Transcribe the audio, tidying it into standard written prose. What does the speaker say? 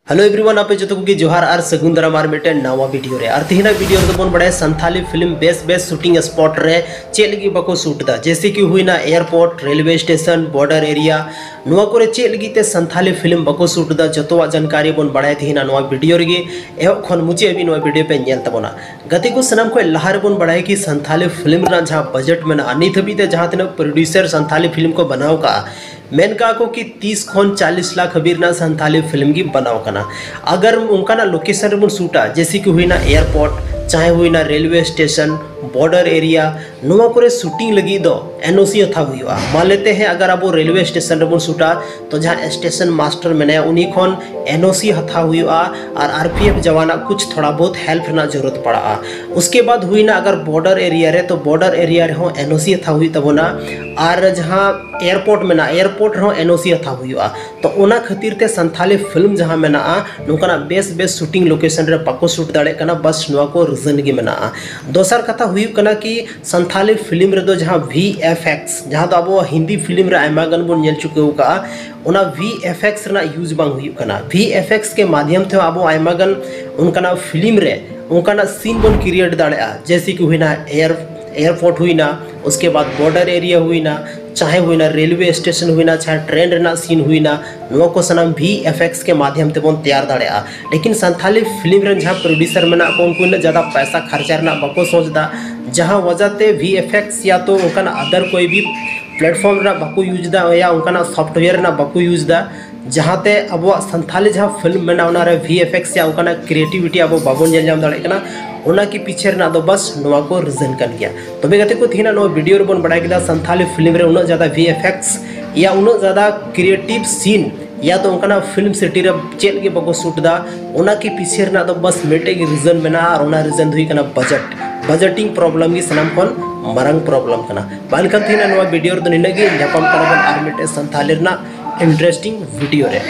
Hello everyone आपे जो को जोहार और सगुन दाराम और मिटे नवा वीडियो रे और तेहना वीडियो रे बन बड़े Santhali film best shooting spot रे चेक लगी बको शूट दा जैसे कि हुईना airport railway station border area नुआ कोरे चेक लगी ते संथाली फिल्म बको शूट दा जतोवा जानकारी बन बड़ाय तेहना नवा वीडियो रे एहो खन मुचे अभी नवा वीडियो पे नेल तबोना गति को सनम को लहार बन बड़ाय कि संथाली फिल्म रा जहां बजट में अनित हबी ते जहां तने प्रोड्यूसर संथाली फिल्म को बनाव का मेन का को कि 30 खन 40 लाख हबीर ना संथाली फिल्म की बनाव कना अगर उनका ना लोकेशन रे बन शूटा जैसे कि हुईना एयरपोर्ट चाहे हुईना रेलवे स्टेशन बॉर्डर एरिया नुआ कोरे शूटिंग लगी दो एनओसी अथा हुआ मान लेते हैं अगर अब रेलवे स्टेशन रे बन शूटा तो जहाँ स्टेशन मास्टर मेने उन्हीं खन एनओसी हथा हुआ और आरपीएफ जवाना कुछ थोड़ा बहुत हेल्प ना जरूरत पड़ा उसके बाद हुईना अगर बॉर्डर एरिया रे तो बॉर्डर एरिया रे हो एनओसी हथा हुई तबोना और जहाँ एयरपोर्ट में ना एयरपोर्ट रे हो एनओसी हथा हुआ तो ओना खातिर ते संथाली फिल्म जहाँ में ना नुकना बेस्ट शूटिंग लोकेशन रे पको शूट दाड़े कना बस नुआ को रीजन गे मेना दोसर कथा हुई कना कि संथाली फिल्म रे दो जहाँ VFX जहाँ तो अब हिंदी फिल्म रे आयमा गन बन नेल चुके का उना VFX रे ना यूज बांग हुई कना VFX के माध्यम से अब आयमा गन उनका फिल्म रे उनका सीन बन क्रिएट दाड़े जैसे कि हुई ना एयरपोर्ट हुई ना उसके बाद बॉर्डर एरिया हुई ना चाहे हुई ना रेलवे स्टेशन हुई ना चाहे ट्रेन रेना सीन हुई ना नुआ को सनम VFX के माध्यम से बन तैयार दाड़े लेकिन संथाली फिल्म रे जहाँ प्रोड्यूसर में ना उनको ज़्यादा पैसा खर्चा रना बको सोचदा जहाँ वजह ते VFX या तो उनका अदर कोई भी प्लेटफॉर्म ना बको यूज दा या उनका सॉफ्टवेयर ना बको यूज दा जहाँ ते अब संथाली जहाँ फिल्म में ना VFX या उनका क्रिएटिविटी अब बाबन जल जाम दाड़े कना उना की पीछे ना दो बस नुआ को रीजन कर गया तो गति को थी ना वीडियो बन बड़ा किया संथाली फिल्म रे उना ज़्यादा VFX या उना ज़्यादा क्रिएटिव सीन या तो उनका फिल्म सिटी रे चेल के बको शूट दा उना के पीछे ना तो बस मेटे की रीजन में ना और उना रीजन हुई कना बजटिंग प्रॉब्लम की सनाम खन मरंग प्रॉब्लम कना बालकन थी ना वीडियो तो निनगे न्यापम कना बन आर मेटे संथाली ना इंटरेस्टिंग वीडियो रे।